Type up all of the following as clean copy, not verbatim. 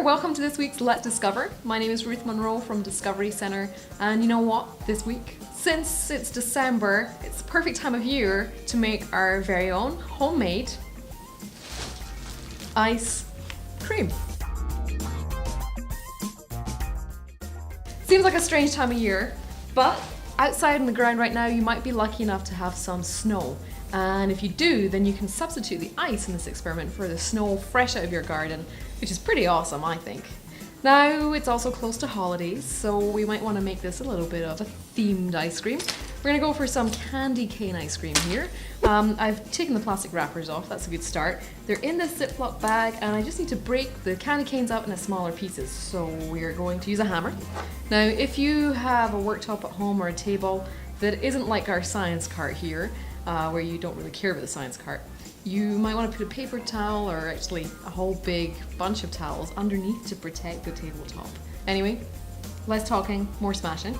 Welcome to this week's Let Discover. My name is Ruth Monroe from Discovery Centre, and you know what, this week, since it's December, it's the perfect time of year to make our very own homemade ice cream. Seems like a strange time of year, but outside on the ground right now you might be lucky enough to have some snow. And if you do, then you can substitute the ice in this experiment for the snow fresh out of your garden, which is pretty awesome, I think. Now, it's also close to holidays, so we might want to make this a little bit of a themed ice cream. We're going to go for some candy cane ice cream here. I've taken the plastic wrappers off, that's a good start. They're in this Ziploc bag, and I just need to break the candy canes up into smaller pieces, so we're going to use a hammer. Now, if you have a worktop at home or a table that isn't like our science cart here, where you don't really care about the science cart, you might want to put a paper towel or actually a whole big bunch of towels underneath to protect the tabletop. Anyway, less talking, more smashing.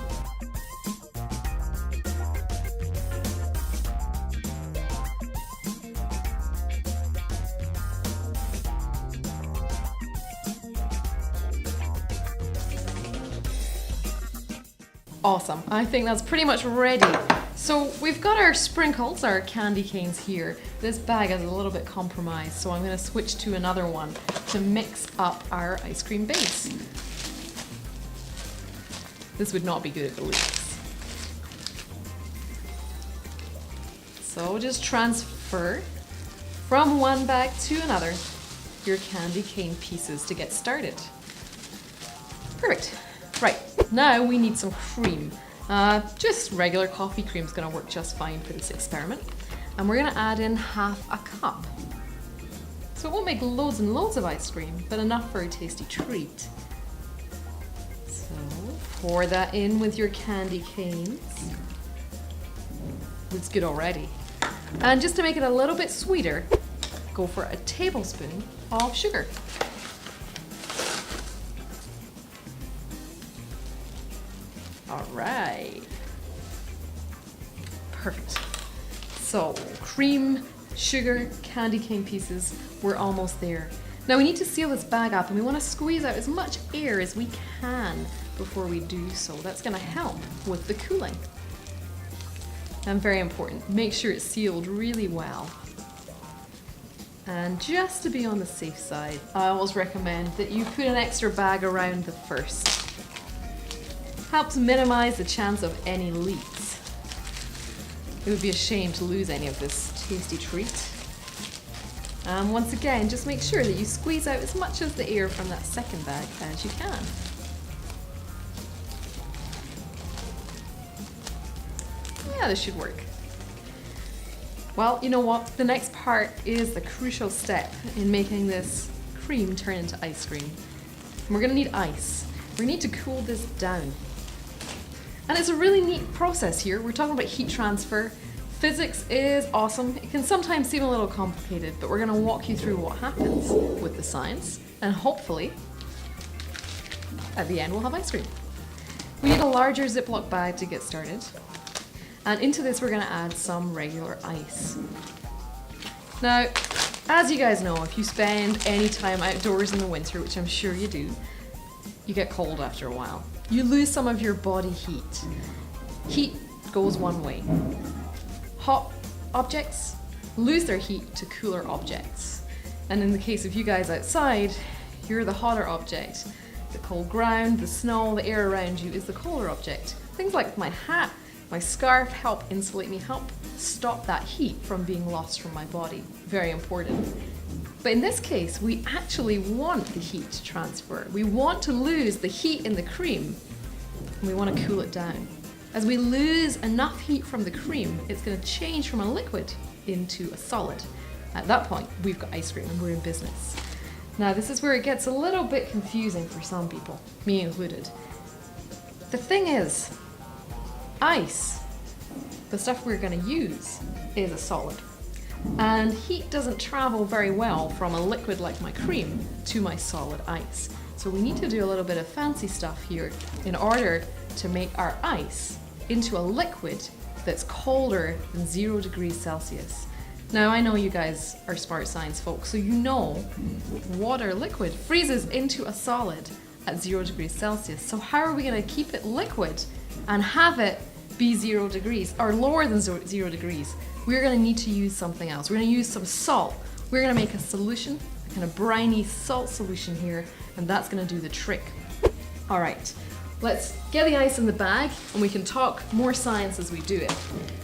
Awesome, I think that's pretty much ready. So we've got our sprinkles, our candy canes here. This bag is a little bit compromised, so I'm going to switch to another one to mix up our ice cream base. This would not be good at the leaks. So just transfer from one bag to another your candy cane pieces to get started. Perfect. Right, now we need some cream. Just regular coffee cream is going to work just fine for this experiment. And we're going to add in half a cup. So it won't make loads and loads of ice cream, but enough for a tasty treat. So pour that in with your candy canes. Looks good already. And just to make it a little bit sweeter, go for a tablespoon of sugar. All right, perfect. So cream, sugar, candy cane pieces, we're almost there. Now we need to seal this bag up and we want to squeeze out as much air as we can before we do so. That's going to help with the cooling. And very important, make sure it's sealed really well. And just to be on the safe side, I always recommend that you put an extra bag around the first. Helps minimize the chance of any leaks. It would be a shame to lose any of this tasty treat. And once again, just make sure that you squeeze out as much of the air from that second bag as you can. Yeah, this should work. Well, you know what? The next part is the crucial step in making this cream turn into ice cream. And we're gonna need ice. We need to cool this down. And it's a really neat process here. We're talking about heat transfer. Physics is awesome. It can sometimes seem a little complicated, but we're going to walk you through what happens with the science, and hopefully, at the end, we'll have ice cream. We need a larger Ziploc bag to get started. And into this, we're going to add some regular ice. Now, as you guys know, if you spend any time outdoors in the winter, which I'm sure you do, you get cold after a while. You lose some of your body heat. Heat goes one way. Hot objects lose their heat to cooler objects. And in the case of you guys outside, you're the hotter object. The cold ground, the snow, the air around you is the colder object. Things like my hat, my scarf help insulate me, help stop that heat from being lost from my body. Very important. But in this case, we actually want the heat to transfer. We want to lose the heat in the cream, and we want to cool it down. As we lose enough heat from the cream, it's going to change from a liquid into a solid. At that point, we've got ice cream and we're in business. Now, this is where it gets a little bit confusing for some people, me included. The thing is, ice, the stuff we're going to use, is a solid. And heat doesn't travel very well from a liquid like my cream to my solid ice. So we need to do a little bit of fancy stuff here in order to make our ice into a liquid that's colder than 0 degrees Celsius. Now I know you guys are smart science folks, so you know water liquid freezes into a solid at 0 degrees Celsius. So how are we going to keep it liquid and have it be 0 degrees or lower than 0 degrees? We're going to need to use something else. We're going to use some salt. We're going to make a solution, a kind of briny salt solution here, and that's going to do the trick. All right, let's get the ice in the bag and we can talk more science as we do it.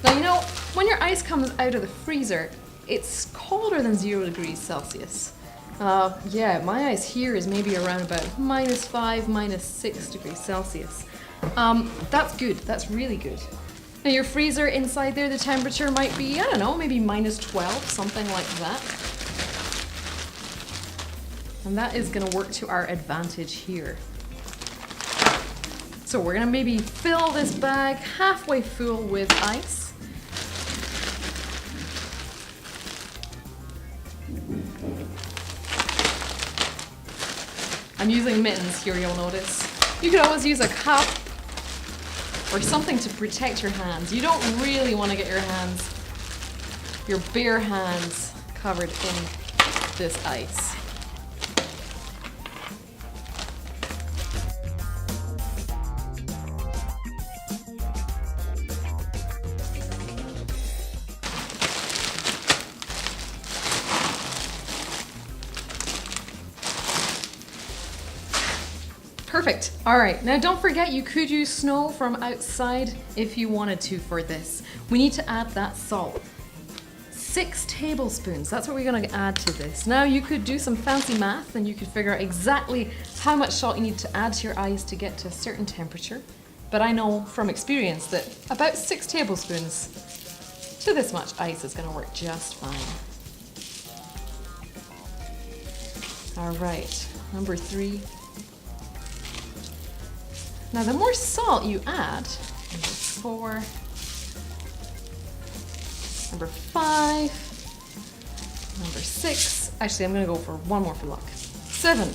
Now, you know, when your ice comes out of the freezer, it's colder than 0 degrees Celsius. Yeah, my ice here is maybe around about -5, -6 degrees Celsius. That's good, that's really good. Now your freezer inside there, the temperature might be, I don't know, maybe -12, something like that. And that is gonna work to our advantage here. So we're gonna maybe fill this bag halfway full with ice. I'm using mittens here, you'll notice. You could always use a cup or something to protect your hands. You don't really want to get your bare hands covered in this ice. Perfect. All right, now don't forget you could use snow from outside if you wanted to for this. We need to add that salt. 6 tablespoons, that's what we're gonna add to this. Now you could do some fancy math and you could figure out exactly how much salt you need to add to your ice to get to a certain temperature. But I know from experience that about 6 tablespoons to this much ice is gonna work just fine. All right, number 3. Now the more salt you add, number 4, number 5, number 6, actually I'm gonna go for one more for luck, 7.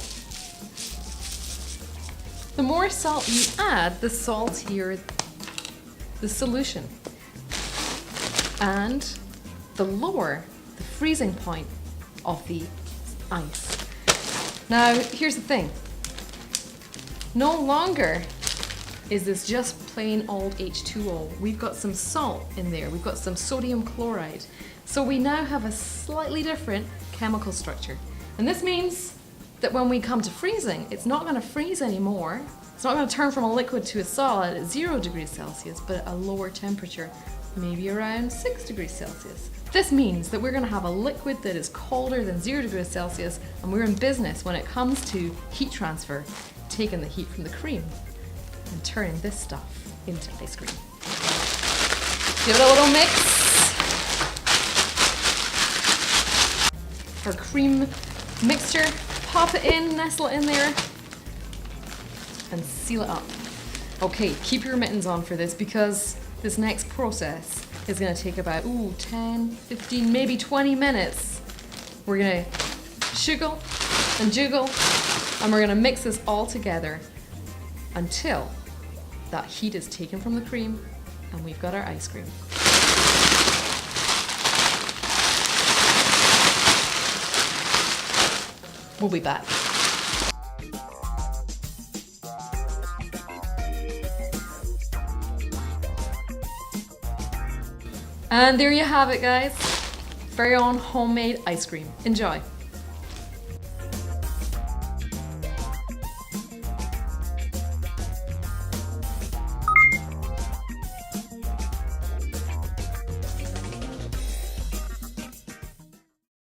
The more salt you add, the saltier the solution. And the lower the freezing point of the ice. Now here's the thing, no longer is this just plain old H2O. We've got some salt in there. We've got some sodium chloride. So we now have a slightly different chemical structure. And this means that when we come to freezing, it's not gonna freeze anymore. It's not gonna turn from a liquid to a solid at 0 degrees Celsius, but at a lower temperature, maybe around 6 degrees Celsius. This means that we're gonna have a liquid that is colder than 0 degrees Celsius, and we're in business when it comes to heat transfer, taking the heat from the cream and turning this stuff into ice cream. Give it a little mix. Our cream mixture, pop it in, nestle it in there, and seal it up. Okay, keep your mittens on for this because this next process is gonna take about 10, 15, maybe 20 minutes. We're gonna jiggle and jiggle, and we're gonna mix this all together until that heat is taken from the cream and we've got our ice cream. We'll be back. And there you have it, guys. Very own homemade ice cream. Enjoy.